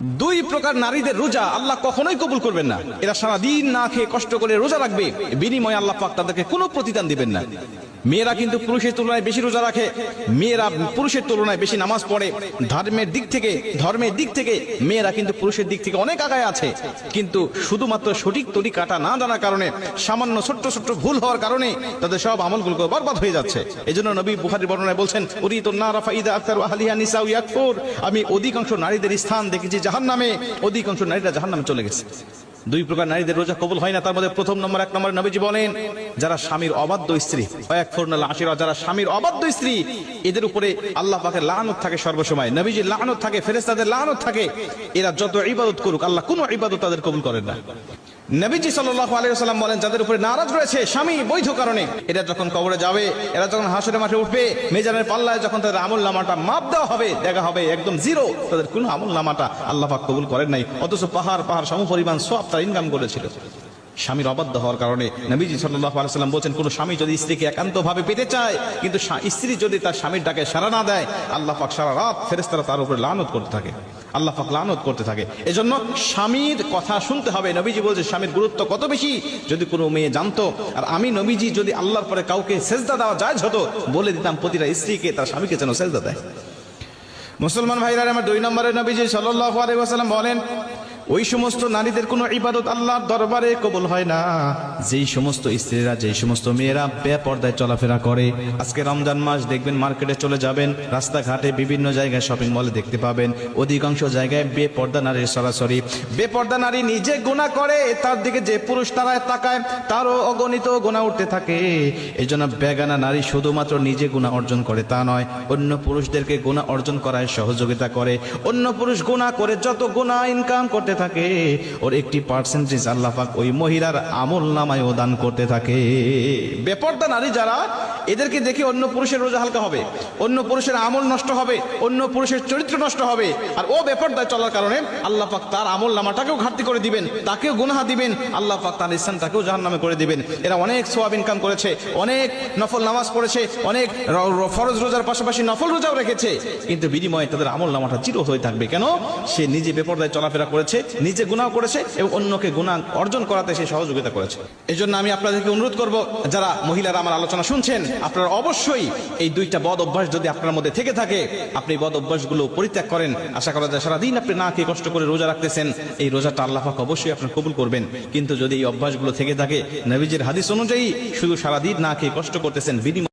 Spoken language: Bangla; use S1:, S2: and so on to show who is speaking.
S1: দুই প্রকার নারীদের রোজা আল্লাহ কখনোই কবুল করবেন না। এরা সারাদিন না খেয়ে কষ্ট করে রোজা রাখবে, বিনিময়ে আল্লাহ পাক তাদেরকে কোনো প্রতিদান দিবেন না। মেয়েরা কিন্তু পুরুষের তুলনায় বেশি রোজা রাখে, মেয়েরা পুরুষের তুলনায় বেশি নামাজ পড়ে, ধর্মের দিক থেকে মেয়েরা কিন্তু পুরুষের দিক থেকে অনেক আগায় আছে। কিন্তু শুধুমাত্র সঠিক তরিকাটা না জানার কারণে, সামান্য ছোট্ট ছোট্ট ভুল হওয়ার কারণে তাদের সব আমলগুলো বরবাদ হয়ে যাচ্ছে। এজন্য নবী বুখারীর বর্ণনায় বলছেন, উরিতুন নারা ফাইদা আকতারু আহলিহা নিসাউ ইয়াকফুর, আমি অধিকাংশ নারীদের স্থান দেখেছি জাহান্নামে, অধিকাংশ নারীরা জাহান্নামে চলে গেছে। দুই প্রকার নারীদের রোজা কবুল হয় না। তার মধ্যে প্রথম নম্বর, এক নম্বরে নবীজি বলেন, যারা স্বামীর অবাধ্য স্ত্রী, যারা স্বামীর অবাধ্য স্ত্রী, এদের উপরে আল্লাহ পাকের লানত থাকে সর্বসময়, নবীজির লানত থাকে, ফেরেশতাদের লানত থাকে। এরা যত ইবাদত করুক আল্লাহ কোনো ইবাদত তাদের কবুল করেন না। নবীজি সাল্লাল্লাহু আলাইহি ওয়াসাল্লাম বলেন, যাদের উপরে নারাজ রয়েছে স্বামী বৈধ কারণে, এরা যখন কবরে যাবে, এরা যখন হাসরের মাঠে উঠবে, মিজানের পাল্লায় যখন তাদের আমলনামাটা মাপ দেওয়া হবে, দেখা হবে একদম জিরো, তাদের কোনো আমলনামাটা আল্লাহ পাক কবুল করেন নাই। অথচ পাহাড় সমপরিমাণ সওয়াব তারা ইনকাম করেছিল। স্বামীর অবাধ্য হওয়ার কারণে নবীজি সাল্লাল্লাহু আলাইহি ওয়াসাল্লাম বলেন, কোন স্বামী যদি স্ত্রীকে একান্তভাবে পেতে চায়, কিন্তু স্ত্রী যদি তার স্বামীর ডাকে সাড়া না দেয়, আল্লাহ পাক সারা রাত ফেরেশতারা তার উপরে লানত করতে থাকে, আল্লাহ পাক লানত করতে থাকে। এজন্য স্বামীর কথা শুনতে হবে। নবীজি বলছে স্বামীর গুরুত্ব কত বেশি যদি কোনো মেয়ে জানতো, আর আমি নবীজি যদি আল্লাহর পরে কাউকে সেজদা দেওয়া জায়েজ হতো, বলে দিতাম প্রতিটা স্ত্রীকে তার স্বামীকে যেন সেজদা দেয়। মুসলমান ভাইরা আমার, দুই নম্বরে নবীজি সাল্লাল্লাহু আলাইহি ওয়াসাল্লাম বলেন, ওই সমস্ত নারীদের কোনো ইবাদত আল্লাহর দরবারে কবুল হয় না যেই সমস্ত স্ত্রীরা, যেই সমস্ত মেয়েরা বেপর্দায় চলাফেরা করে। আজকে রমজান মাস, দেখবেন মার্কেটে চলে যাবেন, রাস্তাঘাটে বিভিন্ন জায়গায়, শপিং মলে দেখতে পাবেন অধিকাংশ জায়গায় বেপর্দা নারীর সরাসরি। বেপর্দা নারী নিজে গুনাহ করে, তার দিকে যে পুরুষ তারায় তাকায় তারও অগণিত গুনাহ উঠতে থাকে। এই জন্য বেগানা নারী শুধুমাত্র নিজে গুনাহ অর্জন করে তা নয়, অন্য পুরুষদেরকে গুনাহ অর্জন করায় সহযোগিতা করে। অন্য পুরুষ গুনাহ করে যত গুনাহ ইনকাম করতে থাকে, ওর একটি পার্সেন্টেজ আল্লাহ পাক ওই মহিলার আমল নামায় দান করতে থাকে। বেপর্দা নারী যারা, এদেরকে দেখে অন্য পুরুষের রোজা হালকা হবে, অন্য পুরুষের আমল নষ্ট হবে, অন্য পুরুষের চরিত্র নষ্ট হবে। আর ও বেপর্দায় চলার কারণে আল্লাহ পাক তার আমল নামাটাকেও ঘাটতি করে দিবেন, তাকেও গুনাহ দিবেন, আল্লাহ পাক তার স্থানটাকেও জাহান্নামে করে দিবেন। এরা অনেক সওয়াব ইনকাম করেছে, অনেক নফল নামাজ পড়েছে, অনেক ফরজ রোজার পাশাপাশি নফল রোজাও রেখেছে, কিন্তু বিনিময়ে তাদের আমল নামাটা জিরো হয়ে থাকবে। কেন? সে নিজে বেপর্দায় চলাফেরা করেছে, নিজে গুনাহ করেছে এবং অন্যকে গুনাহ অর্জন করাতে সে সহযোগিতা করেছে। এজন্য আমি আপনাদেরকে অনুরোধ করব, যারা মহিলারা আমার আলোচনা শুনছেন, আপনারা অবশ্যই এই দুইটা বদ অভ্যাস যদি আপনার মধ্যে থেকে থাকে, আপনি বদ অভ্যাসগুলো পরিত্যাগ করেন। আশা করা যায় সারাদিন আপনি না খেয়ে কষ্ট করে রোজা রাখতেছেন, এই রোজাটা আল্লাহ পাক অবশ্যই আপনার কবুল করবেন। কিন্তু যদি এই অভ্যাসগুলো থেকে থাকে, নবীজির হাদিস অনুযায়ী শুধু সারাদিন না খেয়ে কষ্ট করতেছেন, বিনিময়ে